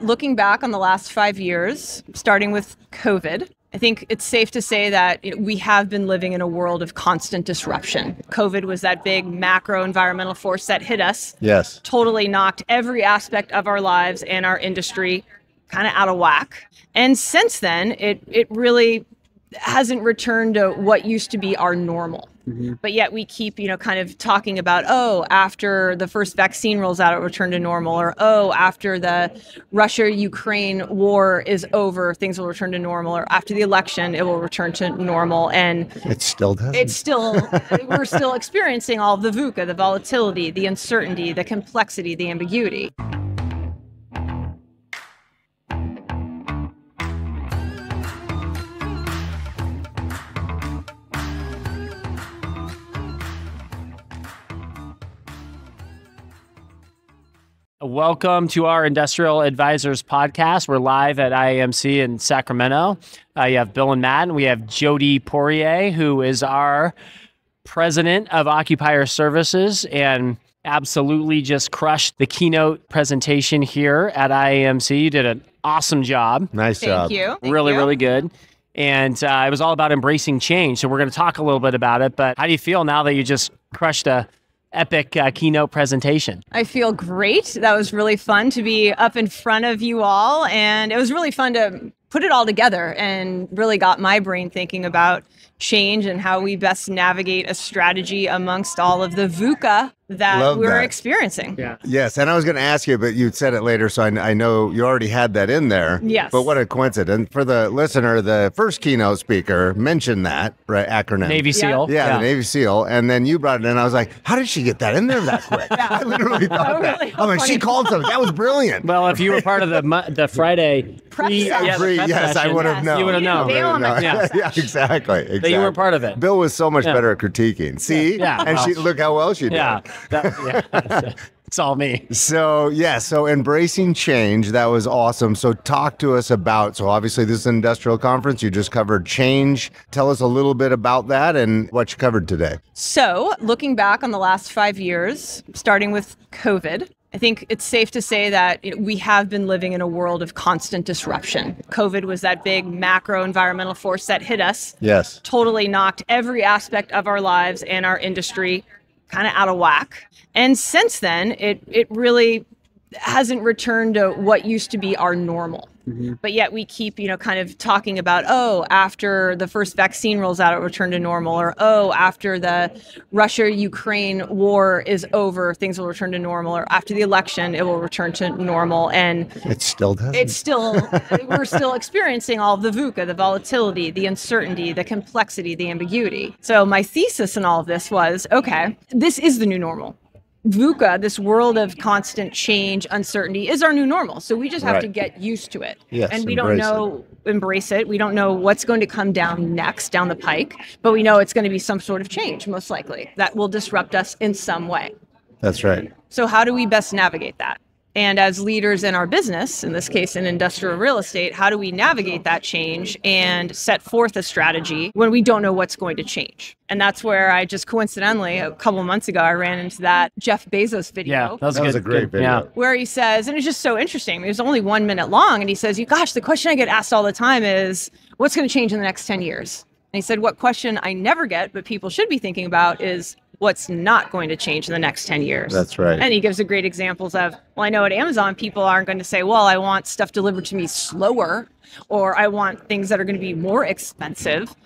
Looking back on the last 5 years, starting with COVID, I think it's safe to say that we have been living in a world of constant disruption. COVID was that big macro environmental force that hit us. Yes. Totally knocked every aspect of our lives and our industry kind of out of whack. And since then, it really hasn't returned to what used to be our normal. Mm-hmm. But yet we keep, kind of talking about, after the first vaccine rolls out, it'll return to normal. Or, after the Russia-Ukraine war is over, things will return to normal. Or after the election, it will return to normal. And it still doesn't. We're still experiencing all of the VUCA, the volatility, the uncertainty, the complexity, the ambiguity. Welcome to our Industrial Advisors podcast. We're live at IAMC in Sacramento. You have Bill and Matt, and we have Jodie Poirier, who is our president of Occupier Services and absolutely just crushed the keynote presentation here at IAMC. You did an awesome job. Nice job. Thank you. Really good. And it was all about embracing change. So we're going to talk a little bit about it. But how do you feel now that you just crushed a epic keynote presentation? I feel great. That was really fun to be up in front of you all. And it was really fun to put it all together and really got my brain thinking about change and how we best navigate a strategy amongst all of the VUCA that we're experiencing. Yeah. Yes, and I was going to ask you, but you said it later, so I know you already had that in there. Yes. But what a coincidence. For the listener, the first keynote speaker mentioned that, right, acronym. Navy SEAL. Yeah, the Navy SEAL. And then you brought it in. I was like, how did she get that in there that quick? I literally thought that. I'm like, she called something. That was brilliant. Well, if you were part of the Friday prep yes, I would have known. You would have known. Yeah, exactly. But you were part of it. Bill was so much better at critiquing. See? Yeah. And she look how well she did. Yeah. It's all me. So embracing change, that was awesome. So talk to us about, so obviously this is an industrial conference. You just covered change. Tell us a little bit about that and what you covered today. So looking back on the last 5 years, starting with COVID, I think it's safe to say that we have been living in a world of constant disruption. COVID was that big macro environmental force that hit us. Yes. Totally knocked every aspect of our lives and our industry kind of out of whack. And since then, it really hasn't returned to what used to be our normal. Mm-hmm. But yet we keep, kind of talking about, after the first vaccine rolls out, it'll return to normal. Or, after the Russia-Ukraine war is over, things will return to normal. Or after the election, it will return to normal. And it still doesn't. We're still experiencing all of the VUCA, the volatility, the uncertainty, the complexity, the ambiguity. So my thesis in all of this was, okay, this is the new normal. VUCA, this world of constant change, uncertainty, is our new normal. So we just have to get used to it. Yes, and we don't embrace it. We don't know what's going to come down next, down the pike, but we know it's going to be some sort of change, most likely, that will disrupt us in some way. That's right. So how do we best navigate that? And as leaders in our business, in this case in industrial real estate, how do we navigate that change and set forth a strategy when we don't know what's going to change? And that's where I just coincidentally, a couple of months ago, I ran into that Jeff Bezos video. Yeah, that was a great video. Yeah. Where he says, and it's just so interesting, it was only 1 minute long, and he says, gosh, the question I get asked all the time is, what's going to change in the next 10 years? And he said, what question I never get, but people should be thinking about is, what's not going to change in the next 10 years. That's right. And he gives a great examples of, well, I know at Amazon, people aren't going to say, well, I want stuff delivered to me slower, or I want things that are going to be more expensive.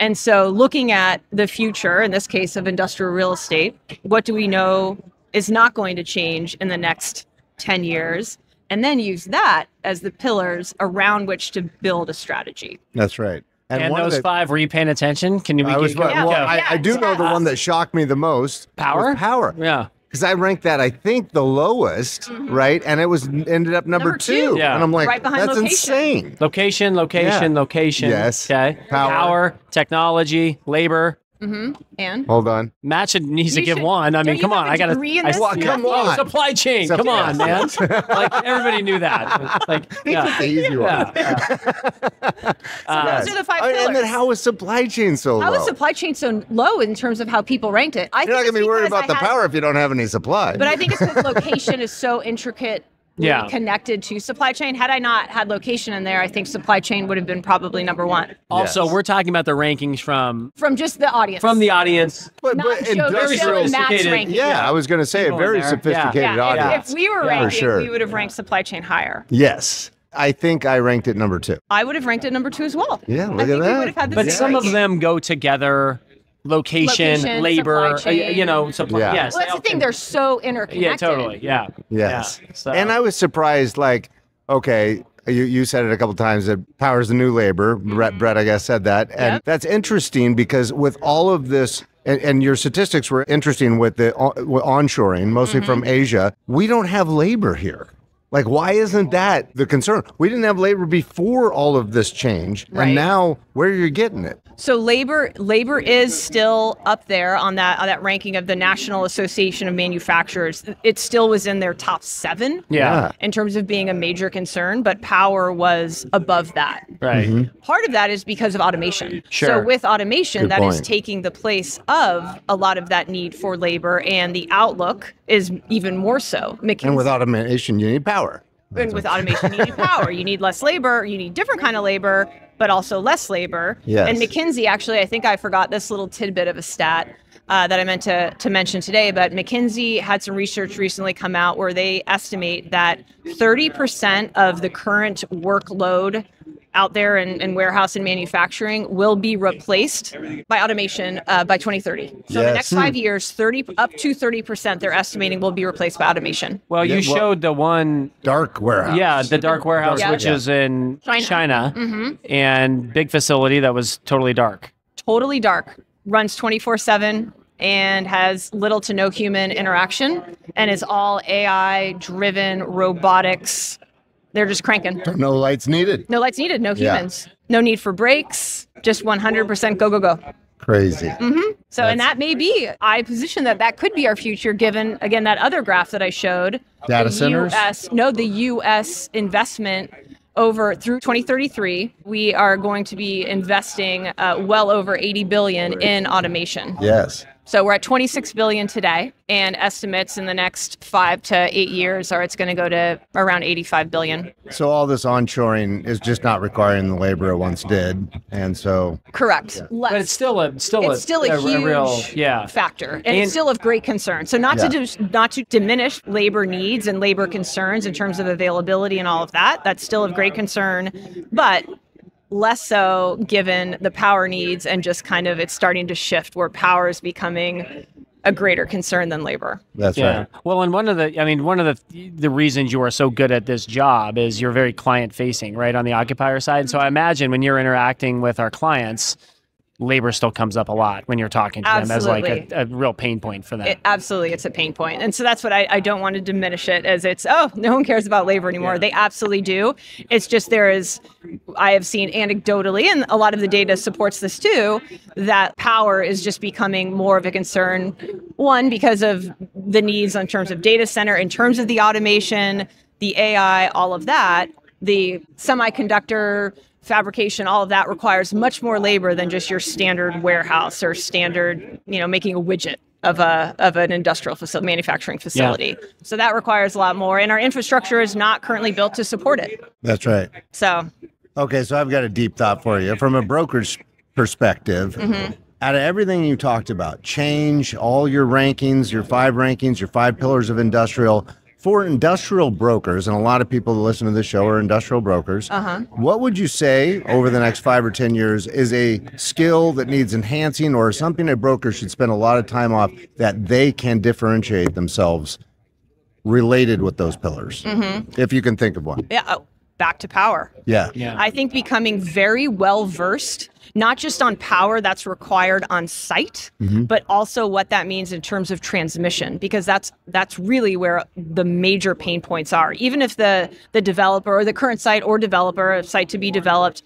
And so looking at the future, in this case of industrial real estate, what do we know is not going to change in the next 10 years? And then use that as the pillars around which to build a strategy. That's right. And those five, were you paying attention? Can you? I do know the one that shocked me the most. Power? Power. Yeah. Because I ranked that, I think, the lowest, right? And it ended up number two. Yeah. And I'm like, right behind that's location. insane. Location. Yes. Okay. Power, technology, labor. Mm-hmm. And hold on. Matt needs to give one. I mean, come on. Come on. Supply chain. Come on, man. Like everybody knew that. Like, the easy one. Those are the five pillars. And then how was supply chain so low? How is supply chain so low in terms of how people ranked it? You're not going to be worried about the power if you don't have any supply. But I think it's because location is so intricate Yeah. connected to supply chain. Had I not had location in there, I think supply chain would have been probably number one. Also, Yes. we're talking about the rankings from From just the audience. the audience. But Not show industrial, Matt's sophisticated- ranking. yeah, I was going to say a People in very there. sophisticated Yeah, audience. if we were Yeah, for ranking, sure. we would have ranked supply chain higher. Yes. I think I ranked it number 2. I would have ranked it number 2 as well. Yeah, look I at think that. We would have had the But same some of ranking. them go together. Location, labor, supply chain. supply. Yeah. Yes. Well, that's the thing. They're so interconnected. Yeah, totally. Yeah. Yes. Yeah. So, And I was surprised, like, okay, you said it a couple times that power is the new labor. Brett, I guess, said that. And Yep. that's interesting because with all of this, and your statistics were interesting with the onshoring, mostly from Asia, we don't have labor here. Like, why isn't that the concern? We didn't have labor before all of this change. Right. And now, where are you getting it? So labor is still up there on that ranking of the National Association of Manufacturers. It still was in their top 7 yeah. in terms of being a major concern, but power was above that. Right. Part of that is because of automation. Sure. So with automation, Good that is point. taking the place of a lot of that need for labor, and the outlook is even more so. And with automation, you need power. And with automation, you need power. You need less labor. You need different kind of labor, but also less labor. Yes. And McKinsey, actually, I think I forgot this little tidbit of a stat that I meant to mention today, but McKinsey had some research recently come out where they estimate that 30% of the current workload out there in warehouse and manufacturing will be replaced by automation by 2030. So in the next 5 years, up to 30% they're estimating will be replaced by automation. Well, Yeah, you well- showed the one. Dark warehouse. Yeah, the dark warehouse, Yeah. which is in China. China, and big facility that was totally dark. Totally dark, runs 24/7 and has little to no human interaction and is all AI driven robotics. They're just cranking. No lights needed. No lights needed, no Yeah. humans. No need for brakes, just 100% go, go, go. Crazy. So, and that may be, I position that could be our future given, again, that other graph that I showed. Data the centers? The U.S. investment over through 2033, we are going to be investing well over 80 billion in automation. Yes. So we're at 26 billion today, and estimates in the next 5 to 8 years are it's going to go to around 85 billion. So all this onshoring is just not requiring the labor it once did. And so, Correct. Less. But it's still a huge real factor, and it's still of great concern. So not to diminish labor needs and labor concerns in terms of availability and all of that. That's still of great concern, but less so given the power needs and just kind of it's starting to shift where power is becoming a greater concern than labor. that's Yeah. right. Well, and one of the reasons you are so good at this job is you're very client facing, right, on the occupier side. So I imagine when you're interacting with our clients, labor still comes up a lot when you're talking to them as like a real pain point for them. Absolutely, it's a pain point. And so that's what I don't want to diminish it as it's, oh, no one cares about labor anymore. Yeah. They absolutely do. It's just I have seen anecdotally, and a lot of the data supports this too, that power is just becoming more of a concern. One, because of the needs in terms of data center, in terms of the automation, the AI, all of that, the semiconductor fabrication, all of that requires much more labor than just your standard warehouse or standard, making a widget of an industrial manufacturing facility. Yeah. So that requires a lot more, and our infrastructure is not currently built to support it. That's right. So, okay, so I've got a deep thought for you from a broker's perspective. Out of everything you talked about, change, all your rankings, your 5 rankings, your 5 pillars of industrial. For industrial brokers, and a lot of people that listen to this show are industrial brokers, what would you say over the next 5 or 10 years is a skill that needs enhancing or something a broker should spend a lot of time off that they can differentiate themselves related with those pillars? If you can think of one. Yeah, back to power. Yeah. I think becoming very well versed, not just on power that's required on site, but also what that means in terms of transmission, because that's really where the major pain points are. Even if the developer or the current site or developer, a site to be developed,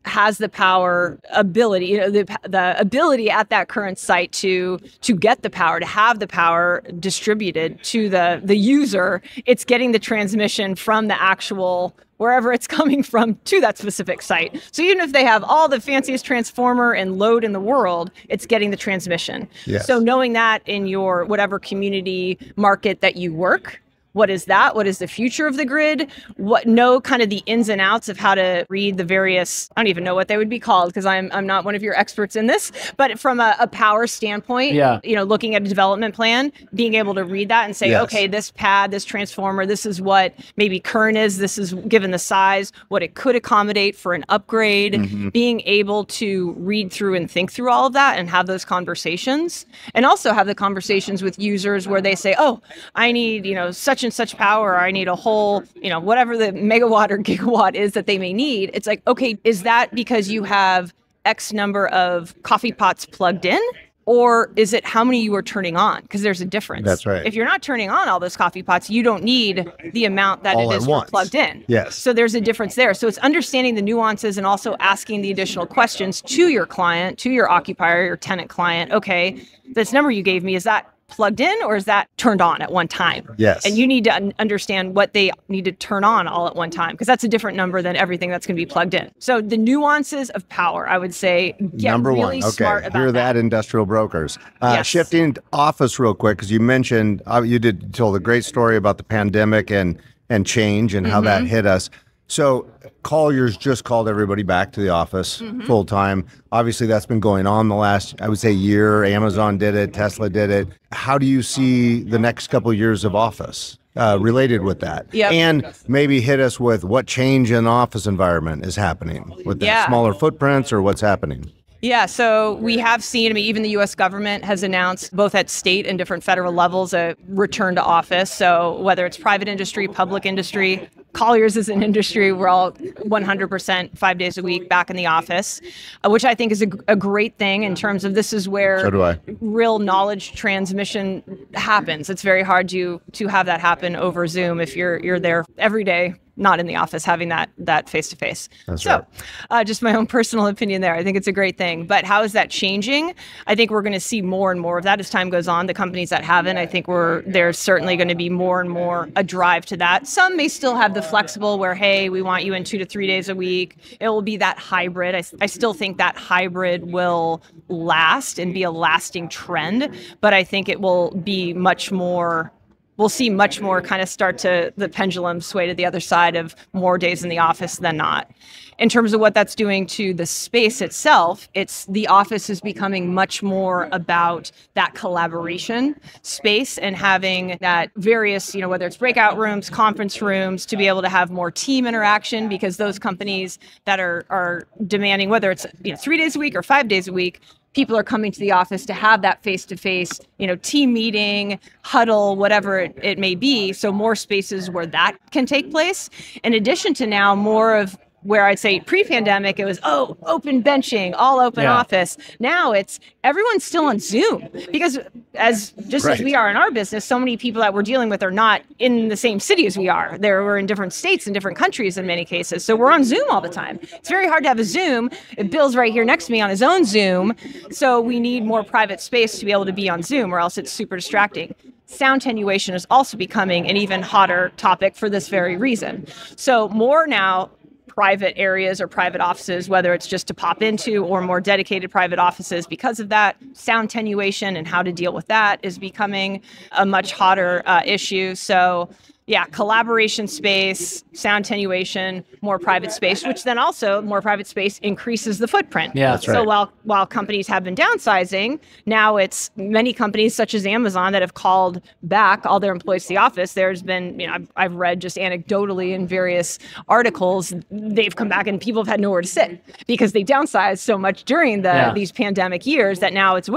has the power ability, the ability at that current site to get the power, to have the power distributed to the user, it's getting the transmission from the actual wherever it's coming from to that specific site. So even if they have all the fanciest transformer and load in the world, it's getting the transmission. Yes. So knowing that in your whatever community market that you work, What is that? What is the future of the grid? Know kind of the ins and outs of how to read the various, I don't even know what they would be called because I'm not one of your experts in this, but from a power standpoint, looking at a development plan, being able to read that and say, okay, this pad, this transformer, this is what maybe current is, this is given the size, what it could accommodate for an upgrade, being able to read through and think through all of that and have those conversations, and also have the conversations with users where they say, oh, I need, such and such power, or I need a whole, whatever the megawatt or gigawatt is that they may need. It's like, okay, is that because you have X number of coffee pots plugged in? Or is it how many you are turning on? Because there's a difference. That's right. If you're not turning on all those coffee pots, you don't need the amount that it is for plugged in. Yes. So there's a difference there. So it's understanding the nuances and also asking the additional questions to your client, to your occupier, your tenant client. Okay, this number you gave me, is that plugged in or is that turned on at one time? Yes. And you need to understand what they need to turn on all at one time, because that's a different number than everything that's going to be plugged in. So the nuances of power, I would say, get number really one. Okay, smart about hear that, industrial brokers. Yes. Shifting to office real quick, because you mentioned, told a great story about the pandemic and change and how that hit us. So Colliers just called everybody back to the office full time. Obviously, that's been going on the last, I would say, year. Amazon did it. Tesla did it. How do you see the next couple of years of office related with that? Yep. And maybe hit us with what change in the office environment is happening with that, smaller footprints or what's happening? Yeah, so we have seen, even the U.S. government has announced both at state and different federal levels a return to office. So whether it's private industry, public industry, Colliers is an industry, we're all 100% 5 days a week back in the office, which I think is a great thing in terms of this is where real knowledge transmission happens. It's very hard to have that happen over Zoom if you're there every day, not in the office, having that face-to-face. So just my own personal opinion there. I think it's a great thing. But how is that changing? I think we're going to see more and more of that as time goes on. The companies that haven't, I think there's certainly going to be more and more a drive to that. Some may still have the flexible where, hey, we want you in 2 to 3 days a week. It will be that hybrid. I still think that hybrid will last and be a lasting trend. But I think it will be much more... We'll see much more kind of start to the pendulum sway to the other side of more days in the office than not. In terms of what that's doing to the space itself, the office is becoming much more about that collaboration space and having that various, whether it's breakout rooms, conference rooms, to be able to have more team interaction, because those companies that are demanding, whether it's 3 days a week or 5 days a week, people are coming to the office to have that face-to-face, team meeting, huddle, whatever it may be. So more spaces where that can take place. In addition to now more of where I'd say pre-pandemic, it was, open benching, all open office. Now it's everyone's still on Zoom, because as we are in our business, so many people that we're dealing with are not in the same city as we are. We're in different states and different countries in many cases. So we're on Zoom all the time. It's very hard to have a Zoom. Bill's right here next to me on his own Zoom. So we need more private space to be able to be on Zoom, or else it's super distracting. Sound attenuation is also becoming an even hotter topic for this very reason. So more now private areas or private offices, whether it's just to pop into or more dedicated private offices. Because of that, sound attenuation and how to deal with that is becoming a much hotter issue. So collaboration space, sound attenuation, more private space, which then also more private space increases the footprint. Yeah, that's right. So while companies have been downsizing, now it's many companies such as Amazon that have called back all their employees to the office. There's been, I've read just anecdotally in various articles, they've come back and people have had nowhere to sit because they downsized so much during these pandemic years that now it's,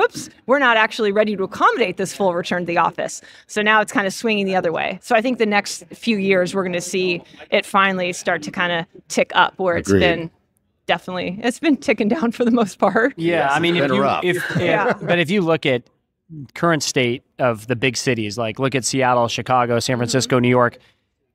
we're not actually ready to accommodate this full return to the office. So now it's kind of swinging the other way. So I think the next few years, we're going to see it finally start to kind of tick up where it's been ticking down for the most part. Yeah. I mean, but if you look at current state of the big cities, like look at Seattle, Chicago, San Francisco, New York,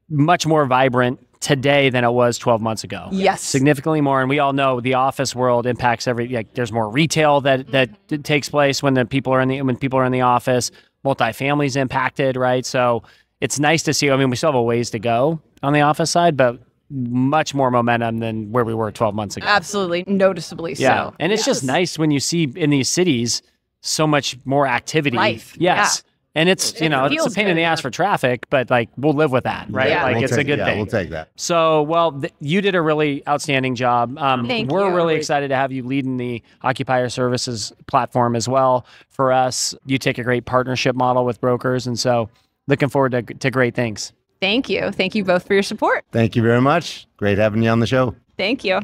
much more vibrant today than it was 12 months ago. Yes. Significantly more. And we all know the office world impacts there's more retail that takes place when people are in the office. Multifamily's impacted, right? So it's nice to see. I mean, we still have a ways to go on the office side, but much more momentum than where we were 12 months ago. Absolutely. Noticeably yeah. so. And it's just nice when you see in these cities so much more activity. Life. Yes. And it's, you know, it's a pain in the ass for traffic, but like we'll live with that, right? Yeah. Like it's a good thing. We'll take that. So, well, you did a really outstanding job. Thank We're you. really excited to have you leading the Occupier Services platform as well. For us, you take a great partnership model with brokers. And so looking forward to great things. Thank you. Thank you both for your support. Thank you very much. Great having you on the show. Thank you.